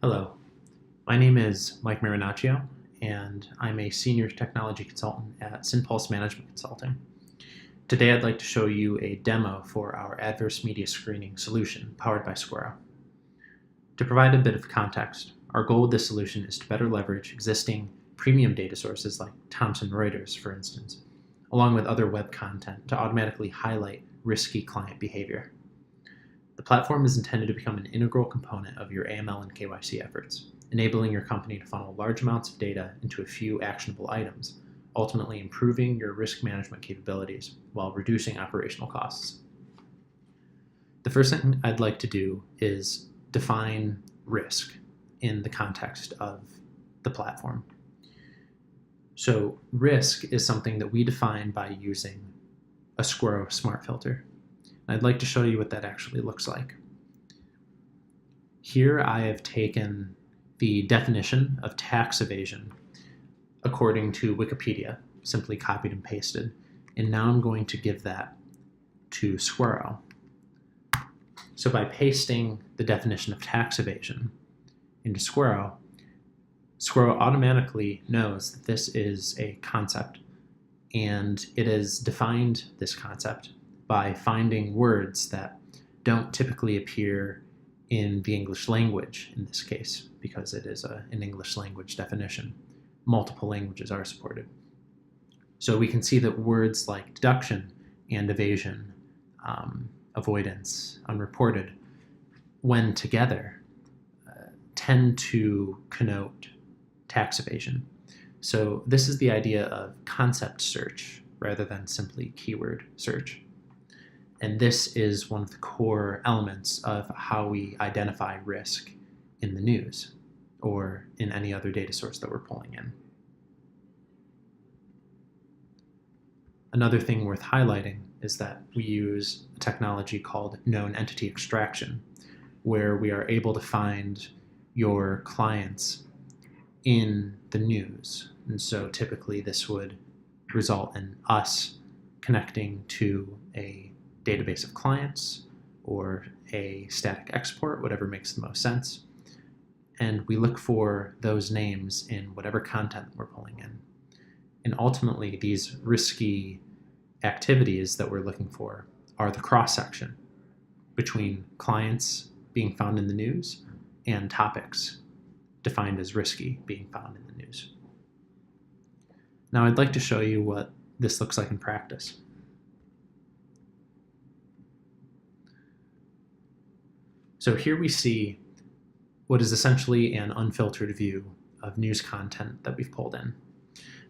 Hello, my name is Mike Marinaccio, and I'm a senior technology consultant at Synpulse Management Consulting. Today I'd like to show you a demo for our adverse media screening solution powered by Squirro. To provide a bit of context, our goal with this solution is to better leverage existing premium data sources like Thomson Reuters, for instance, along with other web content to automatically highlight risky client behavior. The platform is intended to become an integral component of your AML and KYC efforts, enabling your company to funnel large amounts of data into a few actionable items, ultimately improving your risk management capabilities while reducing operational costs. The first thing I'd like to do is define risk in the context of the platform. So risk is something that we define by using a Squirro smart filter. I'd like to show you what that actually looks like. Here I have taken the definition of tax evasion according to Wikipedia, simply copied and pasted, and now I'm going to give that to Squirro. So by pasting the definition of tax evasion into Squirro, Squirro automatically knows that this is a concept, and it has defined this concept by finding words that don't typically appear in the English language in this case, because it is an English language definition. Multiple languages are supported. So we can see that words like deduction and evasion, avoidance, unreported, when together, tend to connote tax evasion. So this is the idea of concept search rather than simply keyword search. And this is one of the core elements of how we identify risk in the news or in any other data source that we're pulling in. Another thing worth highlighting is that we use a technology called known entity extraction, where we are able to find your clients in the news. And so typically this would result in us connecting to a database of clients or a static export, whatever makes the most sense. And we look for those names in whatever content we're pulling in. And ultimately, these risky activities that we're looking for are the cross-section between clients being found in the news and topics defined as risky being found in the news. Now I'd like to show you what this looks like in practice. So here we see what is essentially an unfiltered view of news content that we've pulled in.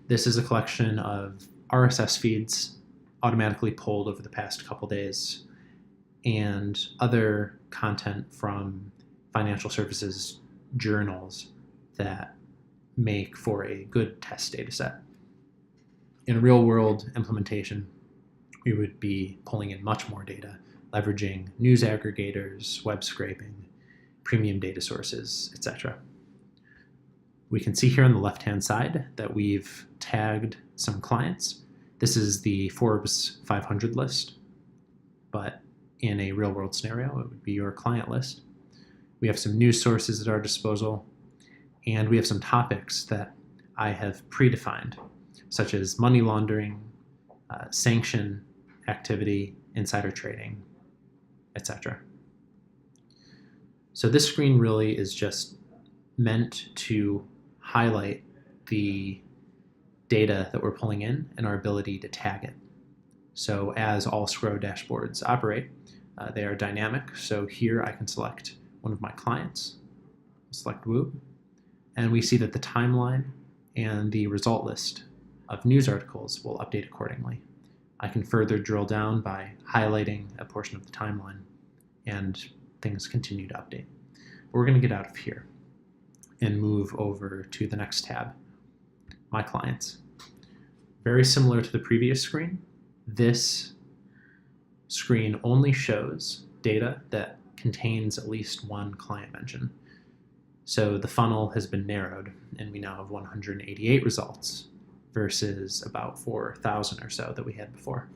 This is a collection of RSS feeds automatically pulled over the past couple days and other content from financial services journals that make for a good test data set. In a real world implementation, we would be pulling in much more data, leveraging news aggregators, web scraping, premium data sources, etc. We can see here on the left-hand side that we've tagged some clients. This is the Forbes 500 list, but in a real-world scenario, it would be your client list. We have some news sources at our disposal, and we have some topics that I have predefined, such as money laundering, sanction activity, insider trading, etc. So this screen really is just meant to highlight the data that we're pulling in and our ability to tag it. So as all Squirro dashboards operate, they are dynamic. So here I can select one of my clients, select Woo, and we see that the timeline and the result list of news articles will update accordingly. I can further drill down by highlighting a portion of the timeline, and things continue to update. But we're going to get out of here and move over to the next tab, My Clients. Very similar to the previous screen, this screen only shows data that contains at least one client mention. So the funnel has been narrowed, and we now have 188 results versus about 4,000 or so that we had before.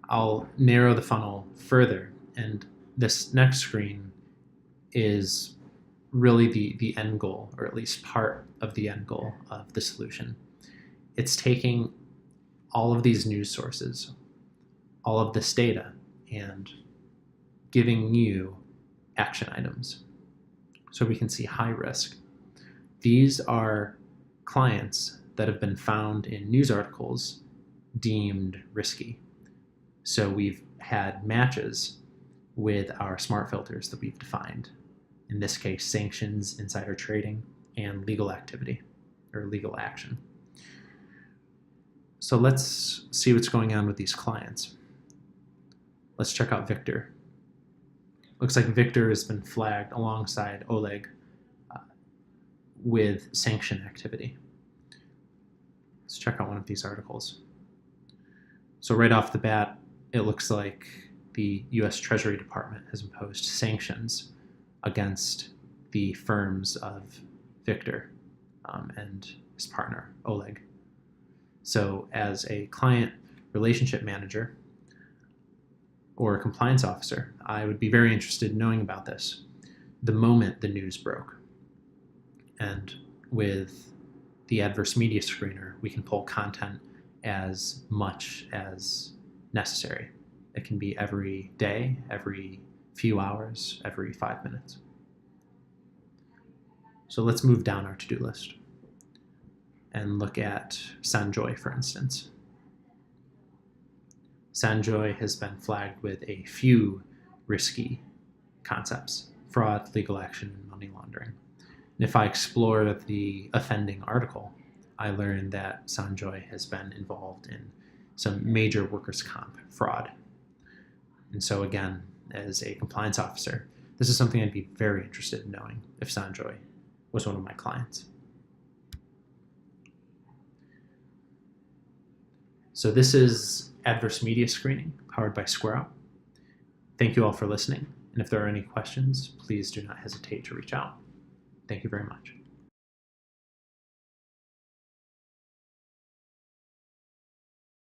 I'll narrow the funnel further, and this next screen is really the end goal, or at least part of the end goal of the solution. It's taking all of these news sources, all of this data, and giving you action items so we can see high risk. These are clients that have been found in news articles deemed risky. So we've had matches with our smart filters that we've defined. In this case, sanctions, insider trading, and legal activity or legal action. So let's see what's going on with these clients. Let's check out Victor. Looks like Victor has been flagged alongside Oleg with sanction activity. Let's check out one of these articles. So right off the bat, it looks like the US Treasury Department has imposed sanctions against the firms of Victor and his partner, Oleg. So as a client relationship manager or a compliance officer, I would be very interested in knowing about this the moment the news broke. And with the adverse media screener, we can pull content as much as necessary. It can be every day, every few hours, every 5 minutes. So let's move down our to-do list and look at Sanjoy, for instance. Sanjoy has been flagged with a few risky concepts: fraud, legal action, and money laundering. And if I explore the offending article, I learned that Sanjoy has been involved in some major workers' comp fraud. And so again, as a compliance officer, this is something I'd be very interested in knowing if Sanjoy was one of my clients. So this is Adverse Media Screening, powered by Squirro. Thank you all for listening, and if there are any questions, please do not hesitate to reach out. Thank you very much.